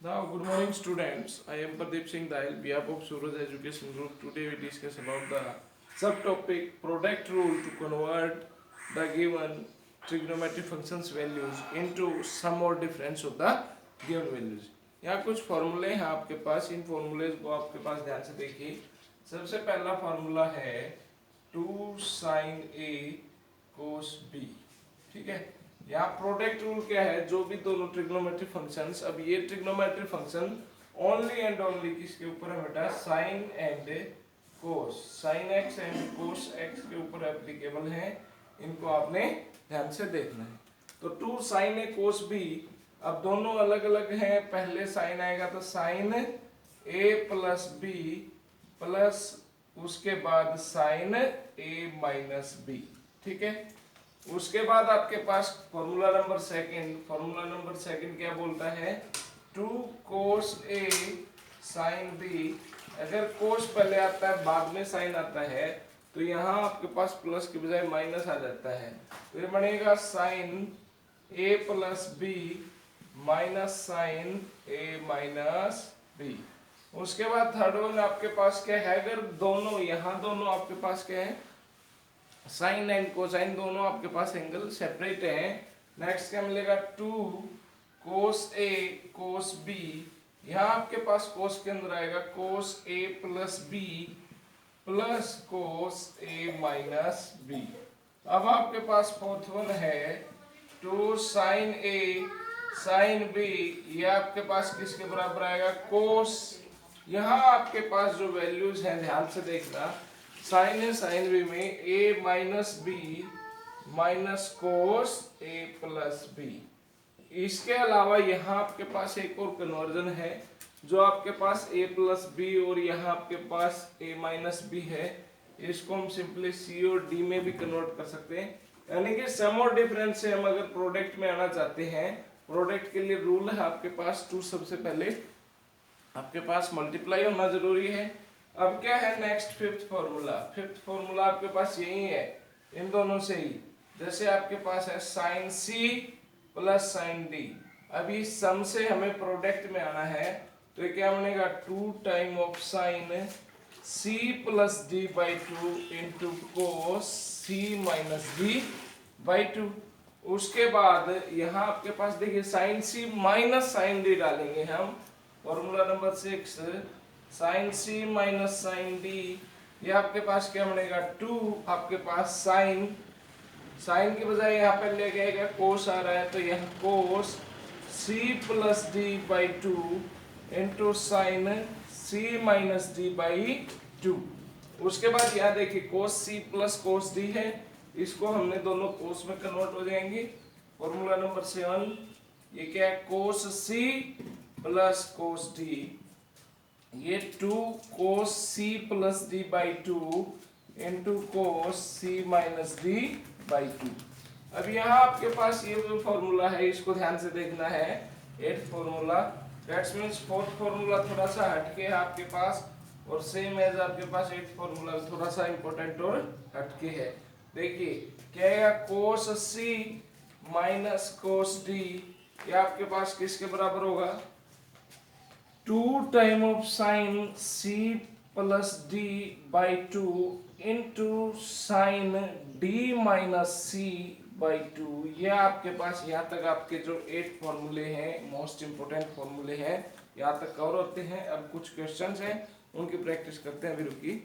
Now, good morning, students. I am Pradeep Singh Dahil, behalf of Suraj Education Group. Today, we discuss about the subtopic product rule to convert the given trigonometric functions values into sum or difference of the given values. यहाँ कुछ फॉर्मूले हैं आपके पास. इन formulas को आपके पास ध्यान से देखिए. सबसे पहला फॉर्मूला है 2 sin A cos B. ठीक है. यहाँ प्रोडक्ट रूल क्या है, जो भी दोनों ट्रिग्नोमेट्रिक फंक्शंस, अब ये trigonometric function only and only किसके ऊपर है बेटा, sine and cos, sine x and cos x के ऊपर एप्लीकेबल है. इनको आपने ध्यान से देखना है. तो 2 sin A cos B, अब दोनों अलग अलग हैं. पहले साइन आएगा तो sine A plus B plus उसके बाद साइन A माइनस B. ठीक है. उसके बाद आपके पास फॉर्मूला नंबर सेकंड क्या बोलता है, 2 cos A sin B. अगर कोस पहले आता है बाद में साइन आता है तो यहाँ आपके पास प्लस के बजाय माइनस आ जाता है. तो ये बनेगा sine A plus B minus sine A minus B. उसके बाद थर्ड वन आपके पास क्या है, अगर दोनों यहाँ दोनों आपके पास क्या है, साइन एंड कोसाइन दोनों आपके पास एंगल सेपरेट हैं. नेक्स्ट क्या मिलेगा, 2 cos A cos B. यहाँ आपके पास कोस के अंदर आएगा cos A plus B plus cos A minus B. अब आपके पास फोर्थ वन है 2 sin A sin B. ये आपके पास किसके बराबर आएगा, कोस. यहाँ आपके पास जो वैल्यूज हैं ध्यान से देखना, साइन ए साइन बी में a minus B minus cos a plus B. इसके अलावा यहाँ आपके पास एक और कन्वर्जन है, जो आपके पास a प्लस बी और यहाँ आपके पास a माइनस बी है. इसको हम सिंपली c और d में भी कन्वर्ट कर सकते हैं. यानी कि सम और डिफरेंस से हम अगर प्रोडक्ट में आना चाहते हैं, प्रोडक्ट के लिए रूल है आपके पास 2 सबसे पहले आपके पास मल्टीप्लाई होना जरूरी है. अब क्या है नेक्स्ट फिफ्थ फॉर्मूला आपके पास यही है, इन दोनों से ही. जैसे आपके पास है sine C plus sine D. अभी सम से हमें प्रोडक्ट में आना है तो ये क्या बनेगा, 2 time of sine C plus D by 2 into cos C minus D by 2. उसके बाद यहाँ आपके पास देखिए sine C minus sine D डालेंगे हम. Formula number 6 sine C minus sine D. ये आपके पास क्या बनेगा, 2 आपके पास साइन के बजाय यहाँ पे ले गएगा कोस आ रहा है तो यह cos C plus D by 2 into sine C minus D by 2. उसके बाद यहाँ देखिए कोस सी प्लस कोस डी है, इसको हमने दोनों कोस में कन्वर्ट हो जाएंगे. फॉर्मूला नंबर 7, ये क्या है, कोस सी प्लस कोस डी. ये 2 cos c plus D by 2 into cos C minus D by 2. अब यहाँ आपके पास ये जो फॉर्मूला है इसको ध्यान से देखना है, 8th formula. That's means 4th formula थोड़ा सा हटके है आपके पास, और सेम एज आपके पास 8th फॉर्मूला थोड़ा सा इंपॉर्टेंट और हटके है. देखिए क्या है, cos c minus cos D. ये आपके पास किसके बराबर होगा, 2 time of sine c plus D by 2 into sine D minus C by 2. ये आपके पास यहाँ तक आपके जो 8 फॉर्मूले हैं, मोस्ट इंपोर्टेंट फॉर्मूले हैं, यहाँ तक कवर होते हैं. अब कुछ क्वेश्चंस हैं उनकी प्रैक्टिस करते हैं. अभी रुकी.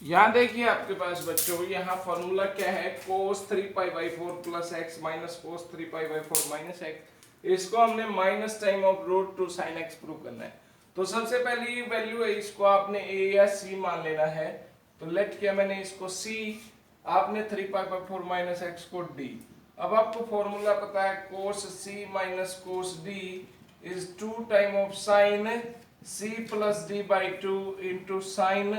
यहाँ देखिए आपके पास बच्चों, यहाँ फॉर्मूला क्या है, cos 3 pi by 4 plus x minus cos 3 pi by 4 minus x. इसको हमने minus time of root 2 sine x prove करना है. तो सबसे पहले ये वैल्यू है, इसको आपने a या c मान लेना है. तो लेट किया मैंने इसको c, आपने 3 पाई बाई 4 माइनस एक्स को d. अब आपको फॉर्मूला पता है, cos c minus cos d is 2 time of sine c plus D by 2 into sine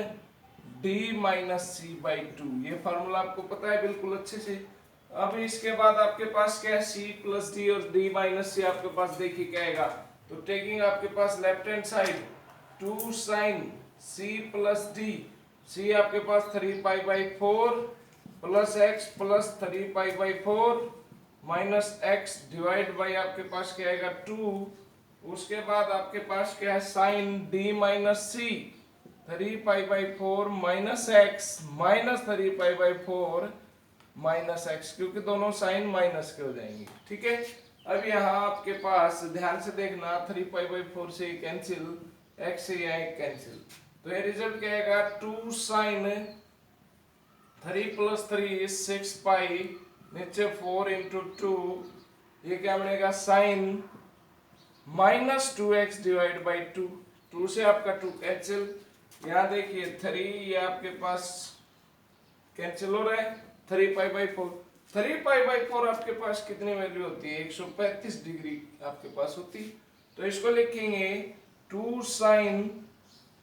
d minus C by 2. ये फॉर्मूला आपको पता है बिल्कुल अच्छे से. अब इसके बाद आपके पास क्या है, c प्लस डी और d माइनस सी. आपके पास देखिए क्या आएगा, तो टेकिंग आपके पास left hand side 2 sine c plus D C आपके पास 3π/4 plus x plus 3π/4 minus x divide by आपके पास क्या आएगा 2। उसके बाद आपके पास क्या है sine D minus C 3π/4 minus x minus 3π/4 minus x, क्योंकि दोनों साइन माइनस के हो जाएंगे। ठीक है, अब यहाँ आपके पास ध्यान से देखना 3π/4 से कैंसिल, एक्स से यहाँ कैंसिल, तो ये रिजल्ट क्या आएगा 2 साइन 3 + 3 6 पाई, नीचे 4 × 2, ये क्या बनेगा sign minus 2x divide by 2। 2 से आपका 2 कैंसिल, यहाँ देखिए 3 ये आपके पास कैंसिल हो रहा है, 3π/4 3π/4 आपके पास कितनी वैल्यू होती है 135 डिग्री आपके पास होती है। तो इसको लिखेंगे 2 साइन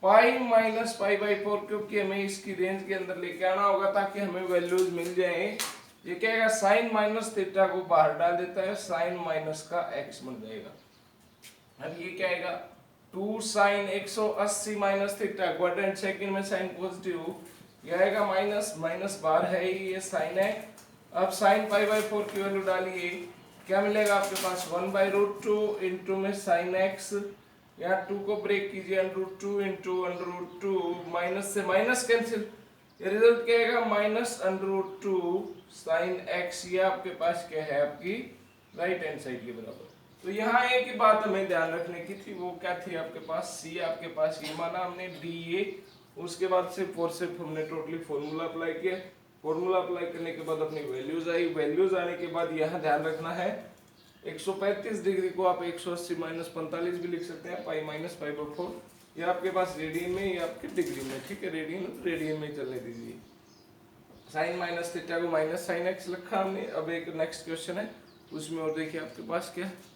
पाई माइनस π/4, क्योंकि हमें इसकी रेंज के अंदर लेके आना होगा ताकि हमें वैल्यूज मिल जाए। ये क्या है साइन माइनस थीटा को बाहर डाल देता है, साइन माइनस का x बन जाएगा। अब ये क्या आएगा 2 sine 180 minus theta, quadrant second में साइन पॉजिटिव, ये आएगा माइनस माइनस बाहर है ही, ये साइन है। अब साइन π/4 की वैल्यू डालिए, क्या मिलेगा आपके पास 1/√2 इंटू में साइन एक्स, यहाँ 2 को ब्रेक कीजिए √2 इंटू √2, माइनस से माइनस कैंसिल, ये रिजल्ट क्या आएगा माइनस √2 साइन एक्स, ये आपके पास क्या है आपकी राइट हैंड साइड के बराबर। तो यहाँ एक ही बात हमें ध्यान रखने की थी, वो क्या थी आपके पास सी आपके पास ये माना हमने डी ए, उसके बाद सिर्फ और सिर्फ हमने टोटली फॉर्मूला अप्लाई किया। फॉर्मूला अप्लाई करने के बाद अपनी वैल्यूज आई, वैल्यूज आने के बाद यहाँ ध्यान रखना है 135 डिग्री को आप 180 माइनस 45 भी लिख सकते हैं, पाई माइनस π/4, ये आपके पास रेडियन में, ये आपके डिग्री में। ठीक है, रेडियन में चलने दीजिए। साइन माइनस थीटा को माइनस साइन एक्स लिखा हमने। अब एक नेक्स्ट क्वेश्चन है उसमें, और देखिए आपके पास क्या है।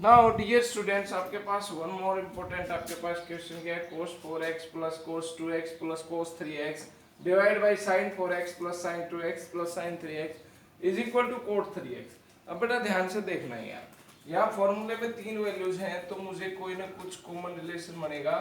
नाउ डियर स्टूडेंट्स, आपके पास वन मोर इम्पोर्टेंट आपके पास क्वेश्चन क्या है, cos 4x plus cos 2x plus cos 3x divide by sin 4x plus sin 2x plus sin 3x is equal to cot 3x। अब बेटा ध्यान से देखना है यार, यहाँ फॉर्मूले में 3 वैल्यूज हैं, तो मुझे कोई ना कुछ कॉमन रिलेशन बनेगा।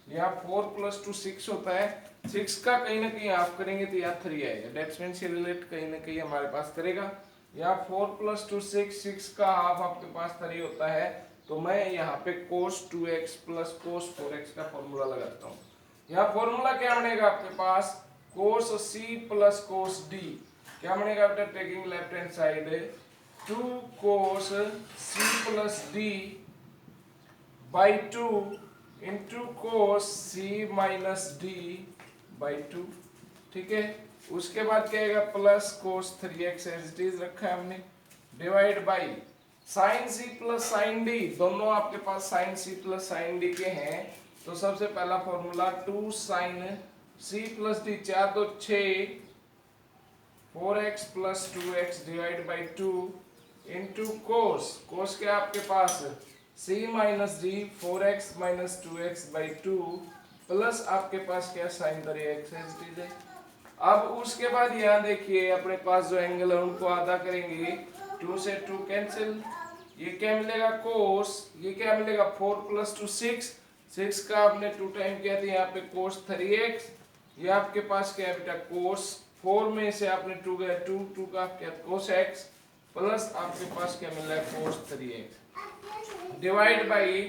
यहाँ 4 + 2 6 होता है, 6 का कहीं ना कहीं हाफ करेंगे तो यहाँ 3 आएगा, डेट्स मीन्स ये रिलेट कहीं ना कहीं हमारे पास करेगा। यहाँ 4 + 2 6, 6 का हाफ आपके पास 3 होता है, तो मैं यहाँ पे cos 2x plus cos 4x का फॉर्मूला लगाता हूँ। यहाँ फॉर्मूला क्या बनेगा आपके पास cos c plus cos d, क्या बनेगा बेटा taking left hand side 2 cos c plus d by 2 into cos c minus d by 2। ठीक है, उसके बाद क्या आएगा plus cos 3x as it is रखा है हमने, divide by sine c plus sine d, दोनों आपके पास sine c plus sine d के हैं, तो सबसे पहला formula 2 sine c plus d, 4 2 6 4x plus 2x divide by 2 into cos क्या आपके पास c minus d 4x minus 2x by 2 plus आपके पास क्या sign 3x as it is है। अब उसके बाद यहाँ देखिए अपने पास जो एंगल है उनको आधा करेंगे, 2 से 2 कैंसिल, ये क्या मिलेगा cos, ये क्या मिलेगा 4 + 2 6, 6 का आपने 2 टाइम किया था यहाँ पे cos 3x, ये आपके पास क्या है बेटा cos 4 में से आपने 2 गया 2 का क्या cos x प्लस आपके पास क्या मिल रहा है cos 3x divide by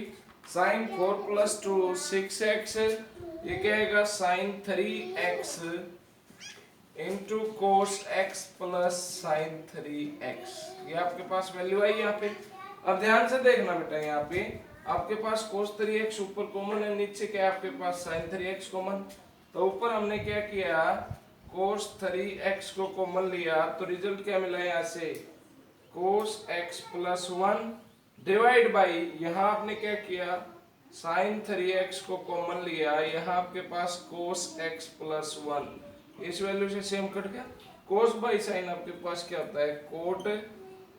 sin 4 + 2 6x, ये क्या आएगा sin 3x into cos x plus sin 3x, ये आपके पास वैल्यू आई यहाँ पे। अब ध्यान से देखना बेटा, यहाँ पे आपके पास cos 3x ऊपर कॉमन है, नीचे क्या है आपके पास sin 3x कॉमन, तो ऊपर हमने क्या किया cos 3x को कॉमन लिया, तो रिजल्ट क्या मिला यहाँ से cos x plus 1 divide by यहाँ आपने क्या किया sin 3x को कॉमन लिया, यहाँ आपके पास cos x प्लस 1, इस वैल्यू से सेम कट गया, cos बाई sin आपके पास क्या होता है cot,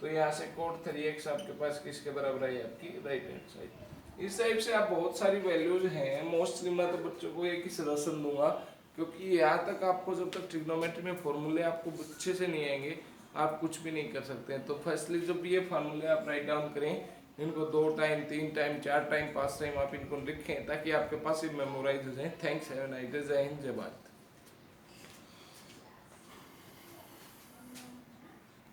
तो यहाँ से cot 3x आपके पास किसके बराबर है आपकी राइट हैंड साइड। इस टाइप से आप बहुत सारी वैल्यूज हैं, मोस्टली मैं तो बच्चों को एक ही सजेशन दूंगा, क्योंकि यहाँ तक आपको जब तक ट्रिग्नोमेट्री में फॉर्मूले आपको अच्छे से नहीं आएंगे आप कुछ भी नहीं कर सकते हैं। तो फर्स्टली जब ये फार्मूले आप राइट डाउन करें, इनको 2 टाइम 3 टाइम 4 टाइम 5 टाइम आप इनको लिखें ताकि आपके पास ये मेमोराइज हो जाए। Thanks, have a nice day. जय हिंद, जय भारत।